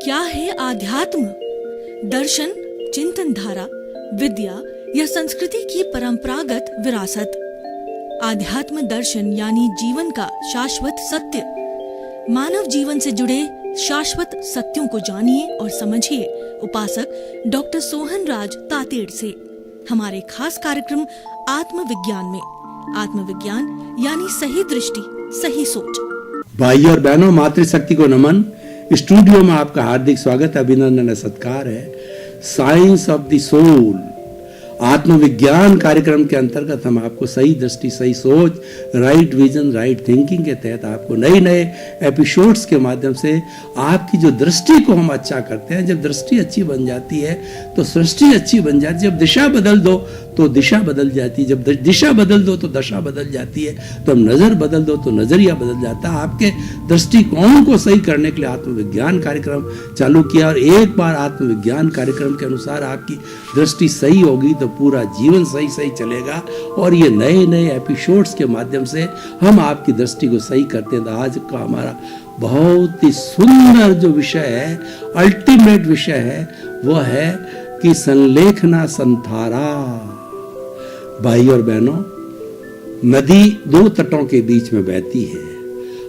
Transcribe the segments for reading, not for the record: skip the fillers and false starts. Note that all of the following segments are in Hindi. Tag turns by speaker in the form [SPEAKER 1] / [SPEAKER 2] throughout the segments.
[SPEAKER 1] क्या है आध्यात्म? दर्शन, चिंतन धारा, विद्या या संस्कृति की परंपरागत विरासत। आध्यात्म दर्शन यानी जीवन का शाश्वत सत्य। मानव जीवन से जुड़े शाश्वत सत्यों को जानिए और समझिए उपासक डॉक्टर सोहन राज तातेड़ से हमारे खास कार्यक्रम आत्मविज्ञान में। आत्मविज्ञान यानी सही दृष्टि, सही सोच।
[SPEAKER 2] भाई और बहनों, मातृशक्ति को नमन। स्टूडियो में आपका हार्दिक स्वागत, अभिनंदन और सत्कार है। साइंस ऑफ द सोल आत्मविज्ञान कार्यक्रम के अंतर्गत हम आपको सही दृष्टि, सही सोच, राइट विजन, राइट थिंकिंग के तहत आपको नए नए एपिसोड्स के माध्यम से आपकी जो दृष्टि को हम अच्छा करते हैं। जब दृष्टि अच्छी बन जाती है तो सृष्टि अच्छी बन जाती है। जब दिशा बदल दो तो दिशा बदल जाती है। जब दिशा बदल दो तो दशा बदल जाती है। तो हम नजर बदल दो तो नजरिया बदल जाता है। आपके दृष्टिकोण को सही करने के लिए आत्मविज्ञान कार्यक्रम चालू किया, और एक बार आत्मविज्ञान कार्यक्रम के अनुसार आपकी दृष्टि सही होगी तो पूरा जीवन सही सही चलेगा। और ये नए नए एपिसोड्स के माध्यम से हम आपकी दृष्टि को सही करते हैं। तो आज का हमारा बहुत ही सुंदर जो विषय है, अल्टीमेट विषय है, वो है कि संलेखना संथारा। भाई और बहनों, नदी दो तटों के बीच में बहती है।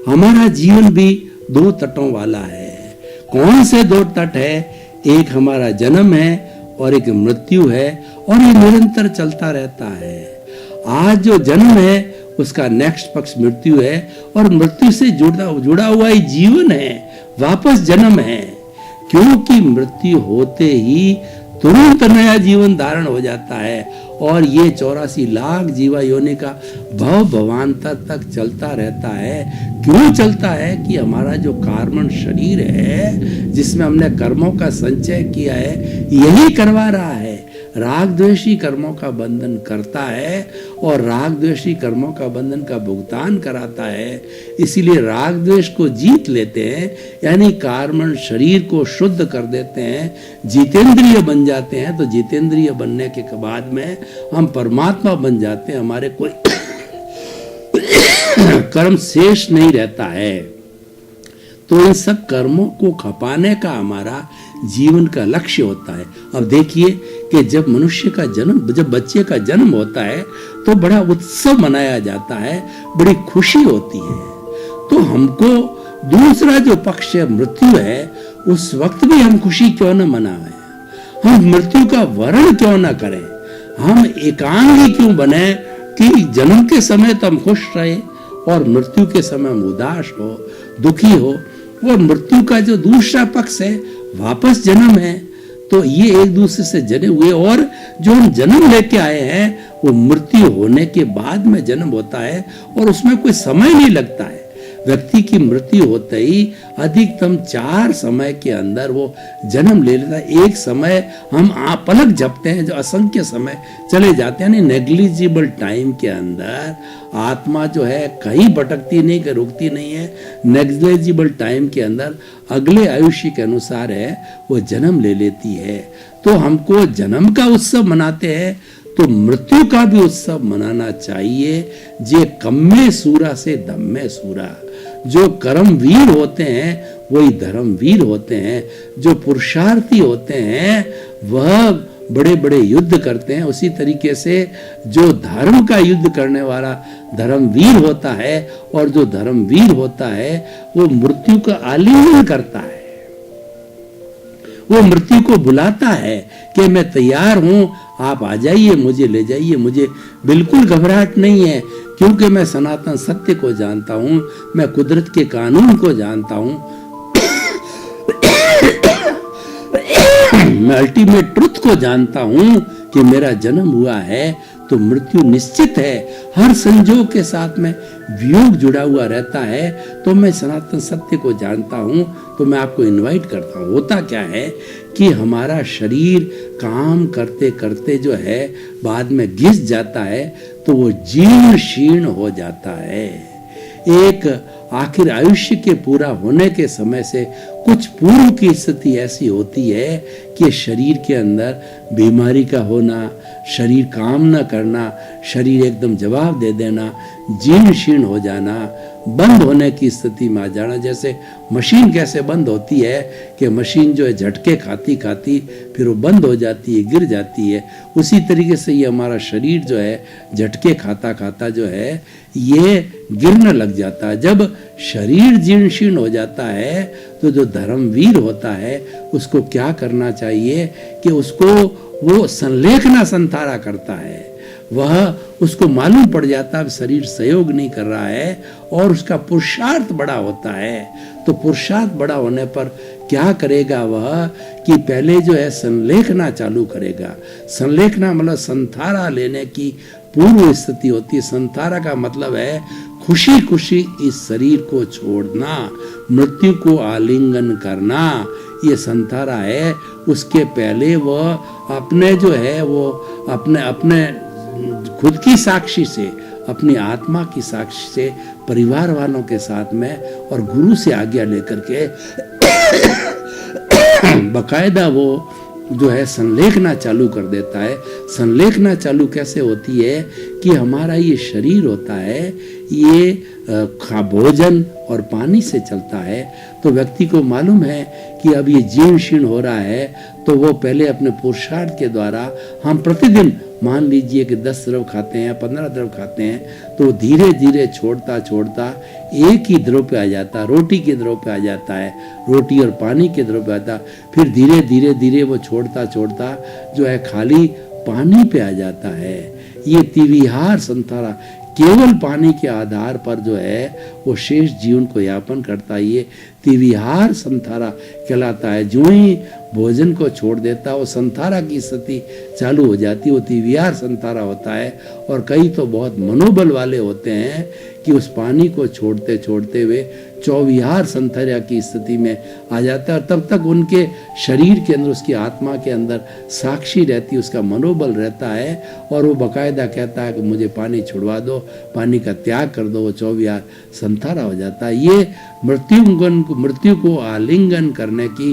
[SPEAKER 2] हमारा जीवन भी दो तटों वाला है। कौन से दो तट है? एक हमारा जन्म है और एक मृत्यु है, और ये निरंतर चलता रहता है। आज जो जन्म है उसका नेक्स्ट पक्ष मृत्यु है, और मृत्यु से जुड़ा हुआ ही जीवन है, वापस जन्म है। क्योंकि मृत्यु होते ही तुरंत नया जीवन धारण हो जाता है, और ये 84 लाख जीवा योनि का भव भवांतर तक चलता रहता है। क्यों चलता है? कि हमारा जो कार्बन शरीर है, जिसमें हमने कर्मों का संचय किया है, यही करवा रहा है। राग द्वेषी कर्मों का बंधन करता है और राग द्वेषी कर्मों का बंधन का भुगतान कराता है। इसीलिए राग द्वेष को जीत लेते हैं, यानी कार्बन शरीर को शुद्ध कर देते हैं, जितेंद्रिय बन जाते हैं। तो जितेंद्रिय बनने के बाद में हम परमात्मा बन जाते हैं। हमारे कोई कर्म शेष नहीं रहता है। तो इन सब कर्मों को खपाने का हमारा जीवन का लक्ष्य होता है। अब देखिए कि जब मनुष्य का जन्म, जब बच्चे का जन्म होता है तो बड़ा उत्सव मनाया जाता है, बड़ी खुशी होती है। तो हमको दूसरा जो पक्ष है, मृत्यु है, उस वक्त भी हम खुशी क्यों न मनाएं? हम मृत्यु का वर्ण क्यों न करें? हम एकांगी क्यों बने कि जन्म के समय तो हम खुश रहे और मृत्यु के समय हम उदास हो, दुखी हो। और मृत्यु का जो दूसरा पक्ष है, वापस जन्म है। तो ये एक दूसरे से जने हुए, और जो हम जन्म लेके आए हैं वो मृत्यु होने के बाद में जन्म होता है, और उसमें कोई समय नहीं लगता है। व्यक्ति की मृत्यु होते ही अधिकतम 4 समय के अंदर वो जन्म ले लेता है। एक समय हम पलक झपते हैं, जो असंख्य समय चले जाते हैं। यानी नेग्लिजिबल टाइम के अंदर आत्मा जो है कहीं भटकती नहीं, कि रुकती नहीं है। नेग्लिजिबल टाइम के अंदर अगले आयुष्य के अनुसार है वो जन्म ले लेती है। तो हमको जन्म का उत्सव मनाते हैं तो मृत्यु का भी उत्सव मनाना चाहिए। जे कम्मे सूरा से धम्मे सूरा। जो कर्मवीर होते हैं वही धर्मवीर होते हैं। जो पुरुषार्थी होते हैं वह बड़े बड़े युद्ध करते हैं। उसी तरीके से जो धर्म का युद्ध करने वाला धर्मवीर होता है, और जो धर्मवीर होता है वो मृत्यु का आलिंगन करता है। वो मृत्यु को बुलाता है कि मैं तैयार हूं, आप आ जाइए, मुझे ले जाइए। मुझे बिल्कुल घबराहट नहीं है, क्योंकि मैं सनातन सत्य को जानता हूं, मैं कुदरत के कानून को जानता हूं, मैं अल्टीमेट ट्रुथ को जानता हूं कि मेरा जन्म हुआ है तो मृत्यु निश्चित है। हर संजोग के साथ में वियोग जुड़ा हुआ रहता है। तो मैं सनातन सत्य को जानता हूं, तो मैं आपको इनवाइट करता हूं। होता क्या है कि हमारा शरीर काम करते करते जो है बाद में घिस जाता है, तो वो जीर्ण शीर्ण हो जाता है। एक आखिर आयुष्य के पूरा होने के समय से कुछ पूर्व की स्थिति ऐसी होती है कि शरीर के अंदर बीमारी का होना, शरीर काम न करना, शरीर एकदम जवाब दे देना, जीर्ण शीर्ण हो जाना, बंद होने की स्थिति में आ जाना। जैसे मशीन कैसे बंद होती है कि मशीन जो है झटके खाती खाती फिर वो बंद हो जाती है, गिर जाती है, उसी तरीके से ये हमारा शरीर जो है झटके खाता खाता जो है ये गिरने लग जाता है। जब शरीर जीर्ण शीर्ण हो जाता है तो जो धर्मवीर होता है उसको क्या करना चाहिए कि उसको वो संलेखना संथारा करता है। वह उसको मालूम पड़ जाता है शरीर सहयोग नहीं कर रहा है और उसका पुरुषार्थ बड़ा होता है। तो पुरुषार्थ बड़ा होने पर क्या करेगा वह कि पहले जो है संलेखना चालू करेगा। संलेखना मतलब संथारा लेने की पूर्व स्थिति होती है। संथारा का मतलब है खुशी खुशी इस शरीर को छोड़ना, मृत्यु को आलिंगन करना, ये संथारा है। उसके पहले वह अपने जो है वो अपने खुद की साक्षी से, अपनी आत्मा की साक्षी से, परिवार वालों के साथ में और गुरु से आज्ञा लेकर के बकायदा वो जो है संलेखना चालू कर देता है। संलेखना चालू कैसे होती है कि हमारा ये शरीर होता है ये भोजन और पानी से चलता है। तो व्यक्ति को मालूम है कि अब ये जीर्ण शीर्ण हो रहा है तो वो पहले अपने पुरुषार्थ के द्वारा, हम प्रतिदिन मान लीजिए कि 10 द्रव खाते हैं, 15 द्रव खाते हैं, तो धीरे धीरे छोड़ता छोड़ता एक ही द्रव पे आ जाता, रोटी के द्रव पे आ जाता है, रोटी और पानी के द्रव पे आता, फिर धीरे धीरे धीरे वो छोड़ता छोड़ता जो है खाली पानी पे आ जाता है। ये तिविहार संथारा केवल पानी के आधार पर जो है वो शेष जीवन को यापन करता है। ये तिविहार संथारा कहलाता है। जो ही भोजन को छोड़ देता है वो संथारा की स्थिति चालू हो जाती है, वो तिविहार संथारा होता है। और कई तो बहुत मनोबल वाले होते हैं कि उस पानी को छोड़ते छोड़ते हुए चौविहार संथारा की स्थिति में आ जाता है। और तब तक उनके शरीर के अंदर, उसकी आत्मा के अंदर साक्षी रहती है, उसका मनोबल रहता है और वो बकायदा कहता है कि मुझे पानी छुड़वा दो, पानी का त्याग कर दो, वो चौविहार संथारा हो जाता है। ये मृत्यु को आलिंगन करने की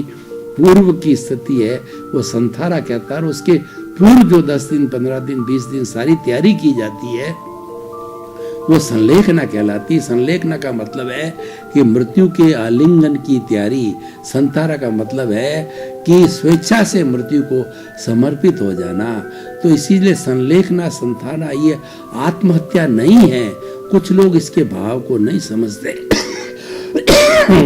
[SPEAKER 2] पूर्व की स्थिति है, वो संथारा कहता है। और उसके पूर्व जो 10 दिन, 15 दिन, 20 दिन सारी तैयारी की जाती है वो संलेखना कहलाती है। संलेखना का मतलब है कि मृत्यु के आलिंगन की तैयारी। संथारा का मतलब है कि स्वेच्छा से मृत्यु को समर्पित हो जाना। तो इसीलिए संलेखना संथारा ये आत्महत्या नहीं है। कुछ लोग इसके भाव को नहीं समझते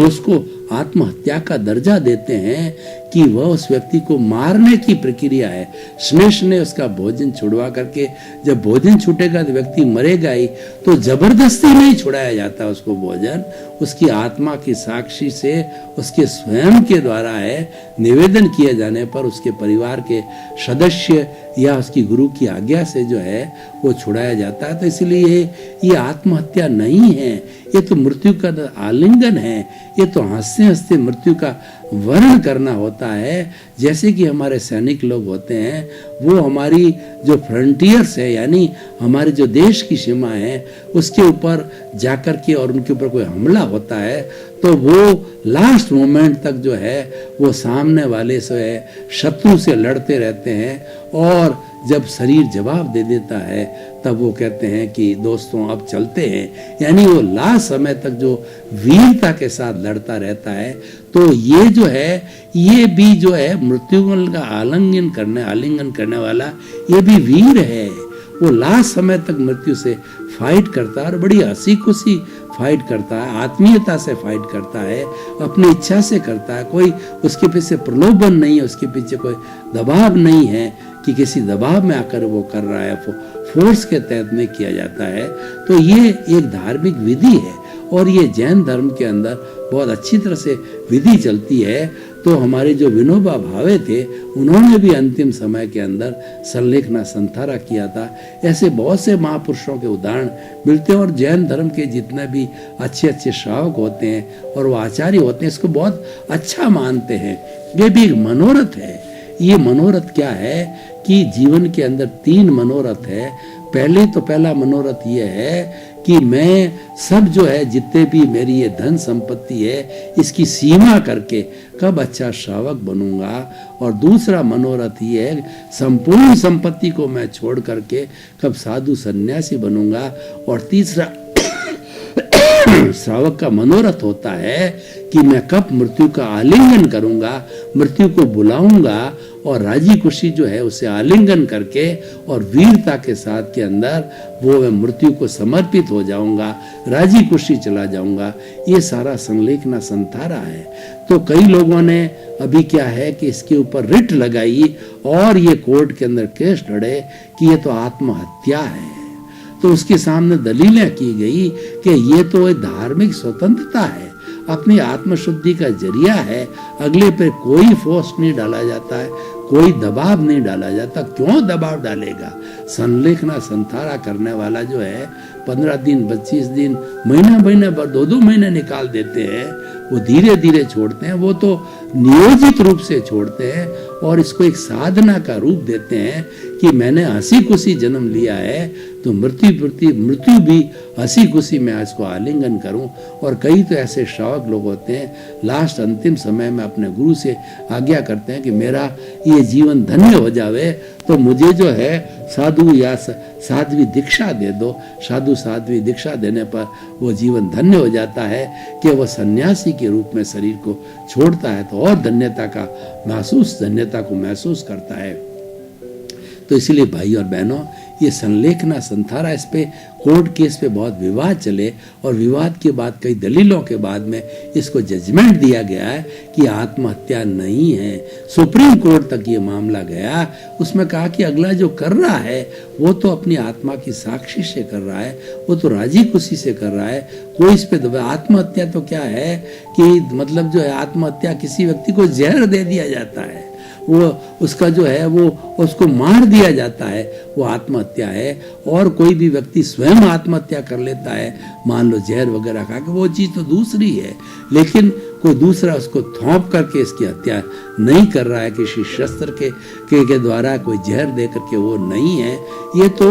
[SPEAKER 2] उसको आत्महत्या का दर्जा देते हैं कि वह उस व्यक्ति को मारने की प्रक्रिया है। स्नेह ने उसका भोजन छुड़वा करके, जब भोजन छूटेगा तो व्यक्ति मरेगा ही, तो जबरदस्ती नहीं छुड़ाया जाता उसको भोजन। उसकी आत्मा की साक्षी से, उसके स्वयं के द्वारा है, निवेदन किए जाने पर उसके परिवार के सदस्य या उसकी गुरु की आज्ञा से जो है वो छुड़ाया जाता है। तो इसलिए ये आत्महत्या नहीं है, ये तो मृत्यु का आलिंगन है। ये तो हंसते हंसते मृत्यु का वर्ण करना होता है। जैसे कि हमारे सैनिक लोग होते हैं, वो हमारी जो फ्रंटियर्स है, यानी हमारे जो देश की सीमा है, उसके ऊपर जाकर के और उनके ऊपर कोई हमला होता है तो वो लास्ट मोमेंट तक जो है वो सामने वाले से शत्रु से लड़ते रहते हैं। और जब शरीर जवाब दे देता है तब वो कहते हैं कि दोस्तों अब चलते हैं। यानी वो लास्ट समय तक जो वीरता के साथ लड़ता रहता है। तो ये जो है ये भी जो है मृत्यु का आलिंगन करने वाला ये भी वीर है। वो लास्ट समय तक मृत्यु से फाइट करता है और बड़ी हंसी खुशी फाइट करता है, आत्मीयता से फाइट करता है, अपनी इच्छा से करता है। कोई उसके पीछे प्रलोभन नहीं है, उसके पीछे कोई दबाव नहीं है कि किसी दबाव में आकर वो कर रहा है, फोर्स के तहत में किया जाता है। तो ये एक धार्मिक विधि है और ये जैन धर्म के अंदर बहुत अच्छी तरह से विधि चलती है। तो हमारे जो विनोबा भावे थे उन्होंने भी अंतिम समय के अंदर संलेखना संथारा किया था। ऐसे बहुत से महापुरुषों के उदाहरण मिलते हैं और जैन धर्म के जितने भी अच्छे अच्छे श्रावक होते हैं और वो आचार्य होते हैं इसको बहुत अच्छा मानते हैं। ये भी एक मनोरथ है। ये मनोरथ क्या है कि जीवन के अंदर 3 मनोरथ है। पहला मनोरथ ये है कि मैं सब जो है जितने भी मेरी ये धन संपत्ति है इसकी सीमा करके कब अच्छा श्रावक बनूंगा। और दूसरा मनोरथ ये है संपूर्ण संपत्ति को मैं छोड़ करके कब साधु सन्यासी बनूंगा। और तीसरा श्रावक का मनोरथ होता है कि मैं कब मृत्यु का आलिंगन करूंगा, मृत्यु को बुलाऊंगा और राजी खुशी जो है उसे आलिंगन करके और वीरता के साथ के अंदर वो मैं मृत्यु को समर्पित हो जाऊंगा, राजी खुशी चला जाऊंगा। ये सारा संलेखना संतारा है। तो कई लोगों ने अभी क्या है कि इसके ऊपर रिट लगाई और ये कोर्ट के अंदर केस लड़े कि ये तो आत्महत्या है। तो उसके सामने दलीलें की गई कि ये तो एक धार्मिक स्वतंत्रता है, अपनी आत्मशुद्धि का जरिया है, अगले पे कोई फोर्स नहीं डाला जाता है, कोई दबाव नहीं डाला जाता। क्यों दबाव डालेगा? संलेखना संतारा करने वाला जो है 15 दिन 25 दिन महीना भर 2-2 महीने निकाल देते हैं, वो धीरे धीरे छोड़ते हैं, वो तो नियोजित रूप से छोड़ते हैं और इसको एक साधना का रूप देते हैं कि मैंने हंसी खुशी जन्म लिया है तो मृत्यु भी हंसी खुशी में इसको आलिंगन करूं। और कई तो ऐसे श्रावक लोग होते हैं लास्ट अंतिम समय में अपने गुरु से आज्ञा करते हैं कि मेरा ये जीवन धन्य हो जावे तो मुझे जो है साधु या साध्वी दीक्षा दे दो। साधु साध्वी दीक्षा देने पर वो जीवन धन्य हो जाता है कि वह सन्यासी के रूप में शरीर को छोड़ता है तो और धन्यता को महसूस करता है। तो इसलिए भाई और बहनों, ये संलेखना संतारा, इस पे कोर्ट केस पे बहुत विवाद चले और विवाद के बाद कई दलीलों के बाद में इसको जजमेंट दिया गया है कि आत्महत्या नहीं है। सुप्रीम कोर्ट तक ये मामला गया। उसमें कहा कि अगला जो कर रहा है वो तो अपनी आत्मा की साक्षी से कर रहा है, वो तो राजी खुशी से कर रहा है, कोई इस पे आत्महत्या तो क्या है कि मतलब जो है आत्महत्या किसी व्यक्ति को जहर दे दिया जाता है, वो उसका जो है वो उसको मार दिया जाता है, वो आत्महत्या है। और कोई भी व्यक्ति स्वयं आत्महत्या कर लेता है, मान लो जहर वगैरह खा के, वो चीज तो दूसरी है, लेकिन कोई दूसरा उसको थोप करके इसकी हत्या नहीं कर रहा है, किसी शस्त्र के द्वारा कोई जहर दे करके वो नहीं है। ये तो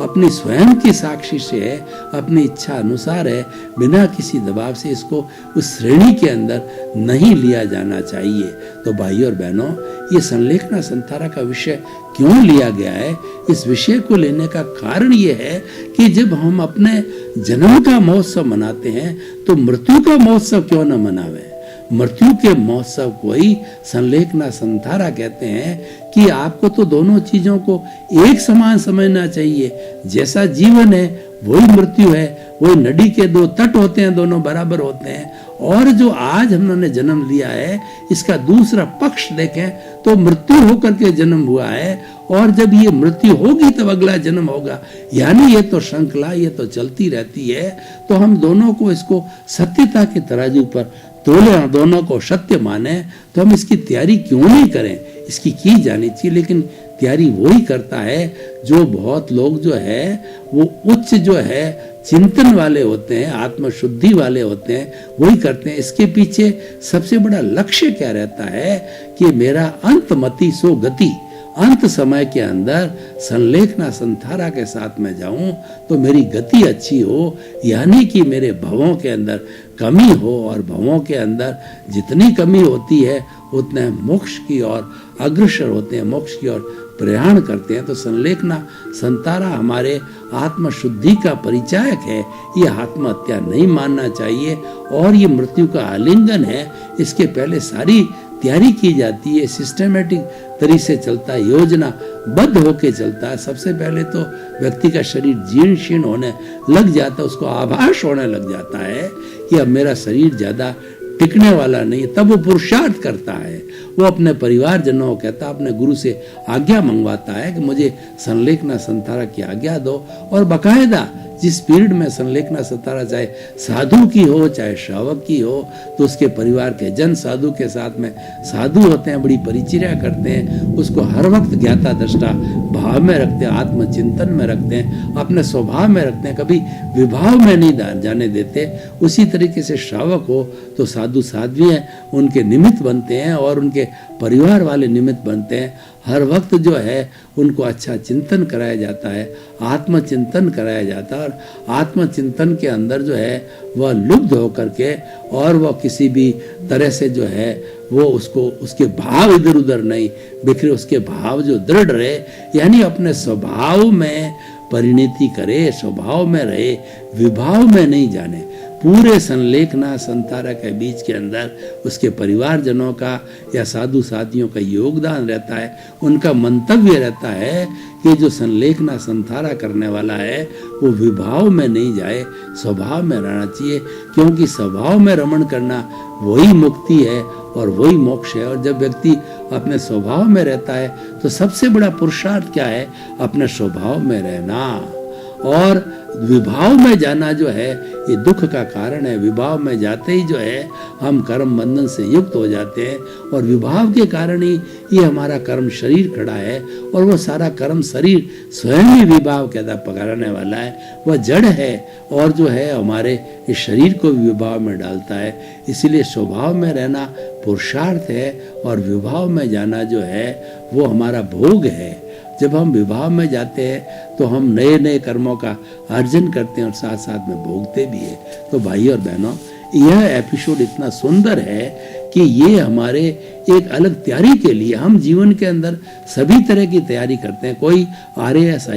[SPEAKER 2] अपनी स्वयं की साक्षी से है, अपनी इच्छा अनुसार है, बिना किसी दबाव से इसको उस श्रेणी के अंदर नहीं लिया जाना चाहिए। तो भाइयों और बहनों, ये संलेखना संतारा का विषय क्यों लिया गया है? इस विषय को लेने का कारण ये है कि जब हम अपने जन्म का महोत्सव मनाते हैं तो मृत्यु का महोत्सव क्यों न मनावे? मृत्यु के महोत्सव को ही संलेखना संतारा कहते हैं कि आपको तो दोनों चीजों को एक समान समझना चाहिए। जैसा जीवन है वही मृत्यु है, वही नदी के दो तट होते हैं, दोनों बराबर होते हैं। और जो आज हमने जन्म लिया है इसका दूसरा पक्ष देखें तो मृत्यु होकर के जन्म हुआ है, और जब ये मृत्यु होगी तब अगला जन्म होगा। यानी ये तो श्रृंखला, ये तो चलती रहती है। तो हम दोनों को इसको सत्यता के तराजू पर तोले, दोनों को सत्य माने, तो हम इसकी तैयारी क्यों नहीं करें? इसकी की जानी चाहिए। लेकिन तैयारी वही करता है जो बहुत लोग जो है वो उच्च जो है चिंतन वाले होते हैं, आत्मशुद्धि वाले होते हैं, वही करते हैं। इसके पीछे सबसे बड़ा लक्ष्य क्या रहता है कि मेरा अंतमति सो गति, अंत समय के अंदर संलेखना संतारा के साथ में जाऊं तो मेरी गति अच्छी हो, यानी कि मेरे भवों के अंदर कमी हो, और भवों के अंदर जितनी कमी होती है उतने मोक्ष की ओर अग्रसर होते हैं, मोक्ष की ओर प्रयाण करते हैं। तो संलेखना संतारा हमारे आत्मशुद्धि का परिचायक है। ये आत्महत्या नहीं मानना चाहिए और ये मृत्यु का आलिंगन है। इसके पहले सारी तैयारी की जाती है, सिस्टमेटिक तरीके से चलता है, योजना बद्ध होके चलता है। सबसे पहले तो व्यक्ति का शरीर जीर्ण शीर्ण होने लग जाता है, उसको आभास होने लग जाता है कि अब मेरा शरीर ज्यादा टिकने वाला नहीं है। तब वो पुरुषार्थ करता है, वो अपने परिवारजनों को कहता है, अपने गुरु से आज्ञा मंगवाता है कि मुझे संलेखना संतारा की आज्ञा दो। और बाकायदा जिस पीरियड में संलेखना संतारा चाहे साधु की हो चाहे श्रावक की हो, तो उसके परिवार के जन साधु के साथ में साधु होते हैं, बड़ी परिचर्या करते हैं, उसको हर वक्त ज्ञाता दृष्टा भाव में रखते हैं, आत्मचिंतन में रखते हैं, अपने स्वभाव में रखते हैं, कभी विभाव में नहीं जाने देते। उसी तरीके से श्रावक हो तो साधु साध्वी हैं, उनके निमित्त बनते हैं और उनके परिवार वाले निमित्त बनते हैं। हर वक्त जो है उनको अच्छा चिंतन कराया जाता है, आत्मचिंतन कराया जाता है, और आत्मचिंतन के अंदर जो है वह लुब्ध होकर के, और वह किसी भी तरह से जो है वो उसको उसके भाव इधर उधर नहीं बिखरे, उसके भाव जो दृढ़ रहे, यानी अपने स्वभाव में परिणति करे, स्वभाव में रहे, विभाव में नहीं जाने। पूरे संलेखना संतारा के बीच के अंदर उसके परिवारजनों का या साधु साथियों का योगदान रहता है। उनका मंतव्य रहता है कि जो संलेखना संतारा करने वाला है वो विभाव में नहीं जाए, स्वभाव में रहना चाहिए, क्योंकि स्वभाव में रमण करना वही मुक्ति है और वही मोक्ष है। और जब व्यक्ति अपने स्वभाव में रहता है तो सबसे बड़ा पुरुषार्थ क्या है? अपने स्वभाव में रहना। और विभाव में जाना जो है ये दुख का कारण है। विभाव में जाते ही जो है हम कर्म बंधन से युक्त हो जाते हैं, और विभाव के कारण ही ये हमारा कर्म शरीर खड़ा है, और वो सारा कर्म शरीर स्वयं ही विभाव कहता पकड़ने वाला है। वह जड़ है और जो है हमारे इस शरीर को भी विभाव में डालता है। इसीलिए स्वभाव में रहना पुरुषार्थ है, और विभाव में जाना जो है वो हमारा भोग है। जब हम विभाव में जाते हैं तो हम नए नए कर्मों का अर्जन करते हैं और साथ साथ में भोगते भी हैं। तो भाई और बहनों, यह एपिसोड इतना सुंदर है कि ये हमारे एक अलग तैयारी के लिए, हम जीवन के अंदर सभी तरह की तैयारी करते हैं। कोई RAS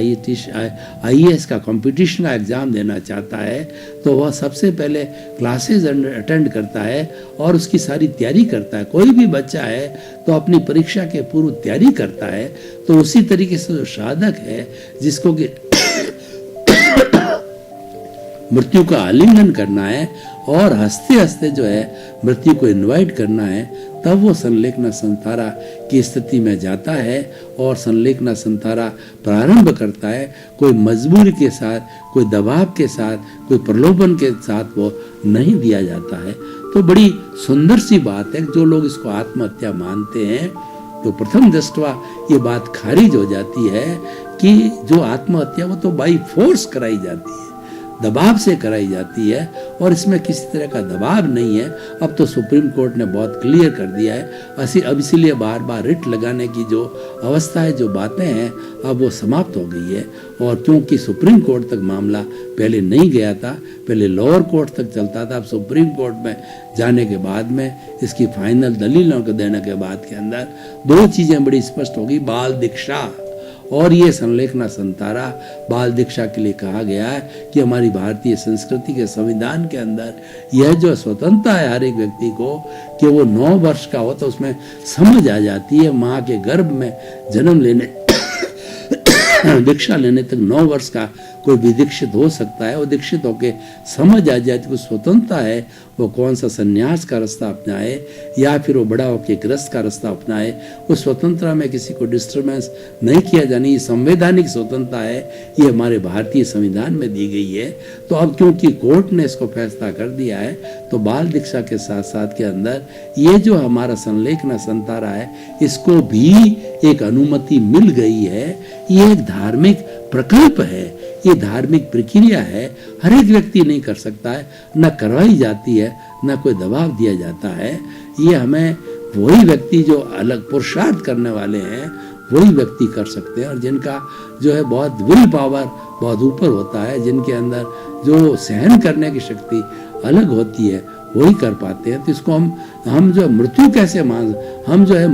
[SPEAKER 2] IAS का कंपटीशन का एग्ज़ाम देना चाहता है तो वह सबसे पहले क्लासेस अटेंड करता है और उसकी सारी तैयारी करता है। कोई भी बच्चा है तो अपनी परीक्षा के पूर्व तैयारी करता है। तो उसी तरीके से जो साधक है जिसको कि मृत्यु का आलिंगन करना है और हंसते हंसते जो है मृत्यु को इनवाइट करना है, तब वो संलेखना संतारा की स्थिति में जाता है और संलेखना संतारा प्रारंभ करता है। कोई मजबूरी के साथ, कोई दबाव के साथ, कोई प्रलोभन के साथ वो नहीं दिया जाता है। तो बड़ी सुंदर सी बात है। जो लोग इसको आत्महत्या मानते हैं तो प्रथम दृष्टया ये बात खारिज हो जाती है कि जो आत्महत्या वो तो बाई फोर्स कराई जाती है, दबाव से कराई जाती है, और इसमें किसी तरह का दबाव नहीं है। अब तो सुप्रीम कोर्ट ने बहुत क्लियर कर दिया है। अब इसीलिए बार बार रिट लगाने की जो अवस्था है, जो बातें हैं, अब वो समाप्त हो गई है। और क्योंकि सुप्रीम कोर्ट तक मामला पहले नहीं गया था, पहले लोअर कोर्ट तक चलता था, अब सुप्रीम कोर्ट में जाने के बाद में इसकी फाइनल दलीलों को देने के बाद के अंदर दो चीज़ें बड़ी स्पष्ट हो गई। बाल दीक्षा और ये संलेखना संतारा बाल दीक्षा के लिए कहा गया है कि हमारी भारतीय संस्कृति के संविधान के अंदर यह जो स्वतंत्रता है हर एक व्यक्ति को कि वो 9 वर्ष का हो तो उसमें समझ आ जाती है। माँ के गर्भ में जन्म लेने दीक्षा लेने तक 9 वर्ष का कोई भी दीक्षित हो सकता है। वो दीक्षित होके समझ आ जाए कि स्वतंत्रता है, वो कौन सा संन्यास का रास्ता अपनाए या फिर वो बड़ा होके गृहस्थ का रास्ता अपनाए। वो स्वतंत्रता में किसी को डिस्टर्बेंस नहीं किया जानी, संवैधानिक स्वतंत्रता है, ये हमारे भारतीय संविधान में दी गई है। तो अब क्योंकि कोर्ट ने इसको फैसला कर दिया है तो बाल दीक्षा के साथ साथ के अंदर ये जो हमारा संलेखना संतारा है इसको भी एक अनुमति मिल गई है। ये एक धार्मिक प्रकल्प है, ये धार्मिक प्रक्रिया है। हर एक व्यक्ति नहीं कर सकता है, न करवाई जाती है, न कोई दबाव दिया जाता है। ये हमें वही व्यक्ति जो अलग पुरुषार्थ करने वाले हैं वही व्यक्ति कर सकते हैं, और जिनका जो है बहुत विल पावर बहुत ऊपर होता है, जिनके अंदर जो सहन करने की शक्ति अलग होती है वही कर पाते हैं। तो इसको हम जो मृत्यु कैसे मान, हम जो है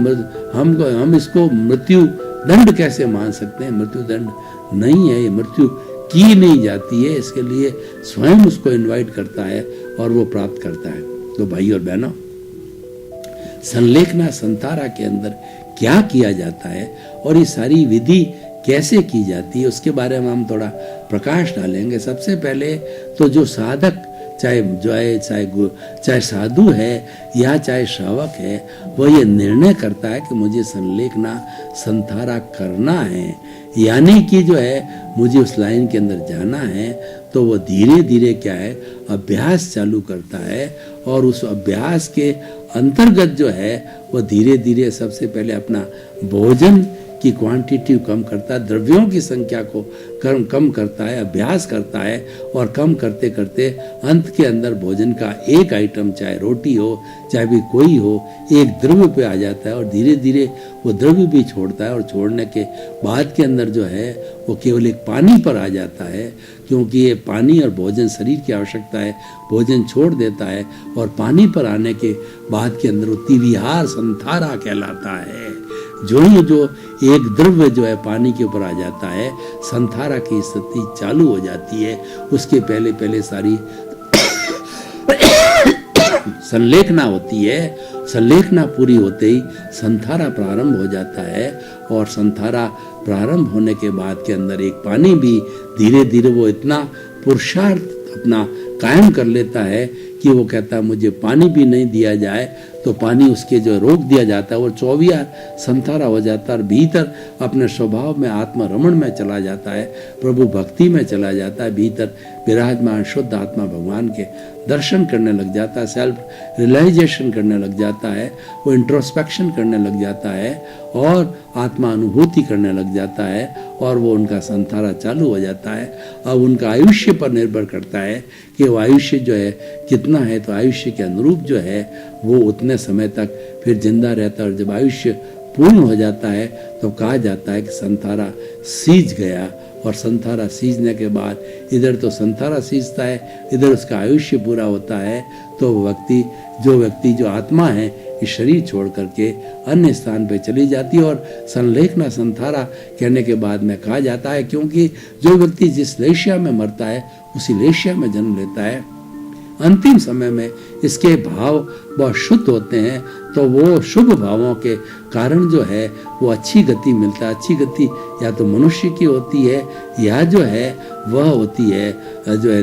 [SPEAKER 2] हम इसको मृत्यु दंड कैसे मान सकते हैं? मृत्यु दंड नहीं है, ये मृत्यु की नहीं जाती है, इसके लिए स्वयं उसको इनवाइट करता है और वो प्राप्त करता है। तो भाई और बहनों, संलेखना संतारा के अंदर क्या किया जाता है और ये सारी विधि कैसे की जाती है उसके बारे में हम थोड़ा प्रकाश डालेंगे। सबसे पहले तो जो साधक चाहे साधु है या चाहे श्रावक है, वो ये निर्णय करता है कि मुझे संलेखना संतारा करना है, यानी कि जो है मुझे उस लाइन के अंदर जाना है, तो वो धीरे धीरे क्या है अभ्यास चालू करता है। और उस अभ्यास के अंतर्गत जो है वो धीरे धीरे सबसे पहले अपना भोजन की क्वांटिटी कम करता है, द्रव्यों की संख्या को कम करता है, अभ्यास करता है, और कम करते करते अंत के अंदर भोजन का एक आइटम, चाहे रोटी हो चाहे भी कोई हो, एक द्रव्य पे आ जाता है और धीरे धीरे वो द्रव्य भी छोड़ता है। और छोड़ने के बाद के अंदर जो है वो केवल एक पानी पर आ जाता है, क्योंकि ये पानी और भोजन शरीर की आवश्यकता है, भोजन छोड़ देता है और पानी पर आने के बाद के अंदर वो तिविहार संतारा कहलाता है। जो एक द्रव्य जो है पानी के ऊपर आ जाता है, संतारा की स्थिति चालू हो जाती है। उसके पहले सारी संलेखना होती है, संलेखना पूरी होते ही संथारा प्रारंभ हो जाता है, और संथारा प्रारंभ होने के बाद के अंदर एक पानी भी धीरे धीरे वो इतना पुरुषार्थ अपना कायम कर लेता है कि वो कहता है मुझे पानी भी नहीं दिया जाए तो पानी उसके जो रोक दिया जाता है वो 24 संथारा हो जाता है, और भीतर अपने स्वभाव में आत्मरमण में चला जाता है, प्रभु भक्ति में चला जाता है, भीतर विराजमान शुद्ध आत्मा भगवान के दर्शन करने लग जाता है, सेल्फ रियलाइजेशन करने लग जाता है, वो इंट्रोस्पेक्शन करने लग जाता है और आत्मा अनुभूति करने लग जाता है, और वो उनका संथारा चालू हो जाता है। अब उनका आयुष्य पर निर्भर करता है कि वो आयुष्य जो है कितना है, तो आयुष्य के अनुरूप जो है वो उतने समय तक फिर जिंदा रहता है, और जब आयुष्य पूर्ण हो जाता है तो कहा जाता है कि संथारा सीज गया, और संथारा सीजने के बाद इधर तो संथारा सीजता है, इधर उसका आयुष्य पूरा होता है, तो व्यक्ति जो आत्मा है इस शरीर छोड़ करके अन्य स्थान पे चली जाती है। और संलेखना संथारा कहने के बाद में कहा जाता है क्योंकि जो व्यक्ति जिस लेशिया में मरता है उसी लेशिया में जन्म लेता है। अंतिम समय में इसके भाव बहुत शुद्ध होते हैं, तो वो शुभ भावों के कारण जो है वो अच्छी गति मिलता है। अच्छी गति या तो मनुष्य की होती है या जो है वह होती है जो है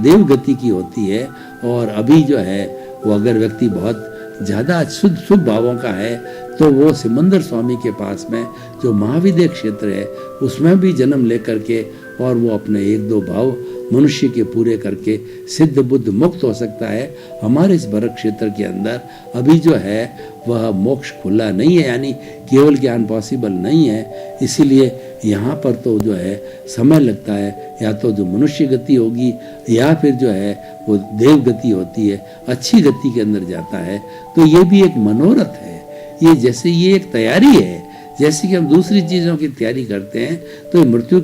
[SPEAKER 2] देव गति की होती है। और अभी जो है वो अगर व्यक्ति बहुत ज़्यादा शुभ भावों का है तो वो सिमंदर स्वामी के पास में जो महाविद्य क्षेत्र है उसमें भी जन्म लेकर के और वो अपने 1-2 भाव मनुष्य के पूरे करके सिद्ध बुद्ध मुक्त हो सकता है। हमारे इस भरत क्षेत्र के अंदर अभी जो है वह मोक्ष खुला नहीं है, यानी केवल ज्ञान पॉसिबल नहीं है, इसीलिए यहाँ पर तो जो है समय लगता है, या तो जो मनुष्य गति होगी या फिर जो है वो देव गति होती है, अच्छी गति के अंदर जाता है। तो ये भी एक मनोरथ है, ये एक तैयारी है, जैसे कि हम दूसरी चीज़ों की तैयारी करते हैं तो मृत्यु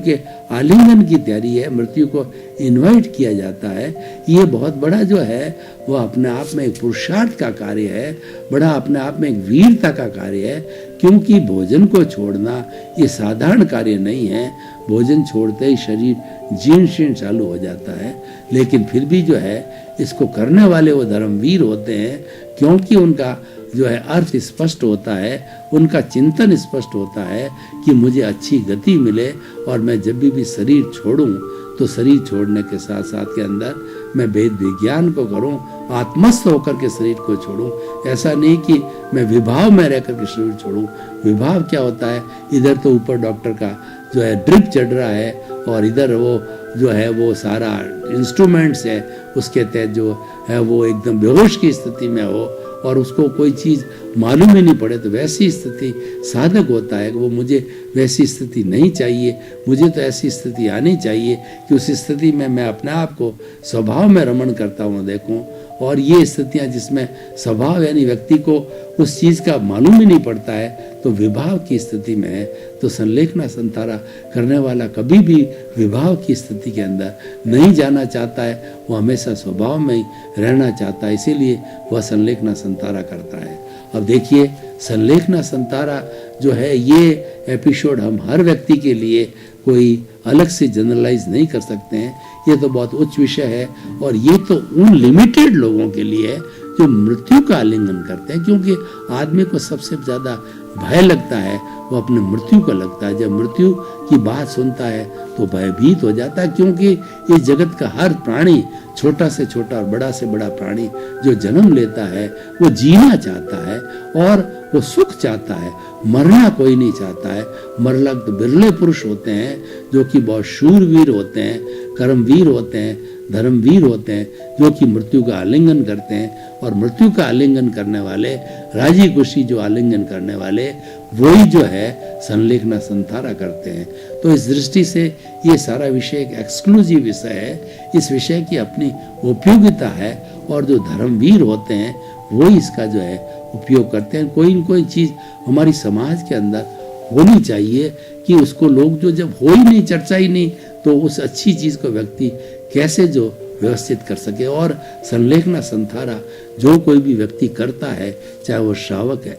[SPEAKER 2] के आलिंगन की तैयारी है, मृत्यु को इनवाइट किया जाता है। ये बहुत बड़ा जो है वो अपने आप में एक पुरुषार्थ का कार्य है, बड़ा अपने आप में एक वीरता का कार्य है, क्योंकि भोजन को छोड़ना ये साधारण कार्य नहीं है। भोजन छोड़ते ही शरीर जीर्ण शीर्ण चालू हो जाता है, लेकिन फिर भी जो है इसको करने वाले वो धर्मवीर होते हैं, क्योंकि उनका जो है अर्थ स्पष्ट होता है, उनका चिंतन स्पष्ट होता है कि मुझे अच्छी गति मिले, और मैं जब भी शरीर छोड़ूं तो शरीर छोड़ने के साथ साथ के अंदर मैं वेद विज्ञान को करूं, आत्मस्थ होकर के शरीर को छोड़ूं। ऐसा नहीं कि मैं विभाव में रह करके शरीर छोड़ूं। विभाव क्या होता है, इधर तो ऊपर डॉक्टर का जो है ड्रिप चढ़ रहा है और इधर वो जो है वो सारा इंस्ट्रूमेंट्स है, उसके तहत जो है वो एकदम बेहोश की स्थिति में हो और उसको कोई चीज़ मालूम ही नहीं पड़े, तो वैसी स्थिति साधक होता है कि वो मुझे वैसी स्थिति नहीं चाहिए, मुझे तो ऐसी स्थिति आनी चाहिए कि उस स्थिति में मैं अपने आप को स्वभाव में रमण करता हुआ देखूं। और ये स्थितियां जिसमें स्वभाव यानी व्यक्ति को उस चीज़ का मालूम ही नहीं पड़ता है, तो विभाव की स्थिति में है, तो संलेखना संतारा करने वाला कभी भी विभाव की स्थिति के अंदर नहीं जाना चाहता है, वो हमेशा स्वभाव में ही रहना चाहता है, इसीलिए वह संलेखना संतारा करता है। अब देखिए, संलेखना संतारा जो है ये एपिसोड हम हर व्यक्ति के लिए कोई अलग से जनरलाइज नहीं कर सकते हैं, ये तो बहुत उच्च विषय है और ये तो उन लिमिटेड लोगों के लिए है जो मृत्यु का आलिंगन करते हैं, क्योंकि आदमी को सबसे ज़्यादा भय लगता है वो अपने मृत्यु को लगता है। जब मृत्यु की बात सुनता है तो भयभीत हो जाता है, क्योंकि इस जगत का हर प्राणी, छोटा से छोटा और बड़ा से बड़ा प्राणी जो जन्म लेता है वो जीना चाहता है और वो सुख चाहता है, मरना कोई नहीं चाहता है। मरना तो बिरले पुरुष होते हैं जो कि बहुत शूरवीर होते हैं, कर्मवीर होते हैं, धर्मवीर होते हैं, जो कि मृत्यु का आलिंगन करते हैं। और मृत्यु का आलिंगन करने वाले, राजी खुशी जो आलिंगन करने वाले, वही जो है संलेखना संतारा करते हैं। तो इस दृष्टि से ये सारा विषय एक एक्सक्लूसिव विषय है, इस विषय की अपनी उपयोगिता है और जो धर्मवीर होते हैं वो इसका जो है उपयोग करते हैं। कोई न कोई चीज़ हमारी समाज के अंदर होनी चाहिए कि उसको लोग जो जब हो ही नहीं, चर्चा ही नहीं, तो उस अच्छी चीज़ को व्यक्ति कैसे जो व्यवस्थित कर सके। और संलेखना संतारा जो कोई भी व्यक्ति करता है, चाहे वो श्रावक है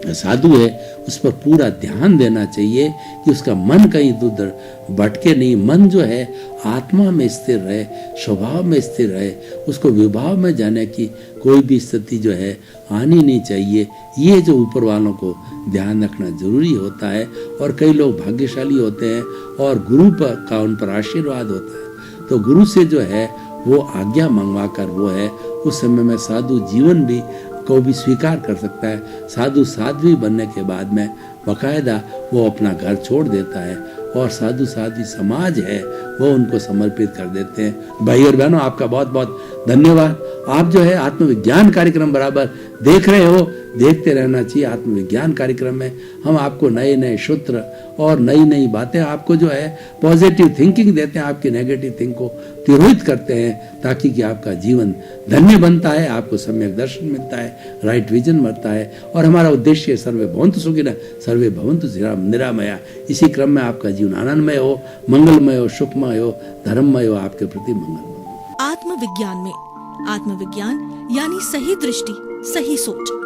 [SPEAKER 2] साधु है उस पर पूरा ध्यान देना चाहिए कि उसका मन कहीं उधर भटके नहीं। मन जो है आत्मा में स्थिर रहे, स्वभाव में स्थिर रहे, उसको विभाव में जाने की कोई भी स्थिति जो है आनी नहीं चाहिए। ये जो ऊपर वालों को ध्यान रखना जरूरी होता है। और कई लोग भाग्यशाली होते हैं और गुरु का उन पर आशीर्वाद होता है, तो गुरु से जो है वो आज्ञा मंगवा कर वो है उस समय में साधु जीवन भी को भी स्वीकार कर सकता है। साधु साध्वी बनने के बाद में बाकायदा वो अपना घर छोड़ देता है और साधु साध्वी समाज है वो उनको समर्पित कर देते हैं। भाई और बहनों, आपका बहुत बहुत धन्यवाद। आप जो है आत्मविज्ञान कार्यक्रम बराबर देख रहे हो, देखते रहना चाहिए। आत्मविज्ञान कार्यक्रम में हम आपको नए नए सूत्र और नई नई बातें आपको जो है पॉजिटिव थिंकिंग देते हैं, आपकी नेगेटिव थिंक को तिरोहित करते हैं, ताकि कि आपका जीवन धन्य बनता है, आपको सम्यक दर्शन मिलता है, राइट विजन मिलता है। और हमारा उद्देश्य सर्वे भवन्तु सुखिनः सर्वे भवन्तु निरामया। इसी क्रम में आपका जीवन आनंदमय हो, मंगलमय हो, सुखमय हो, धर्ममय हो, आपके प्रति मंगल हो।
[SPEAKER 1] आत्मविज्ञान में आत्मविज्ञान यानी सही दृष्टि, सही सोच।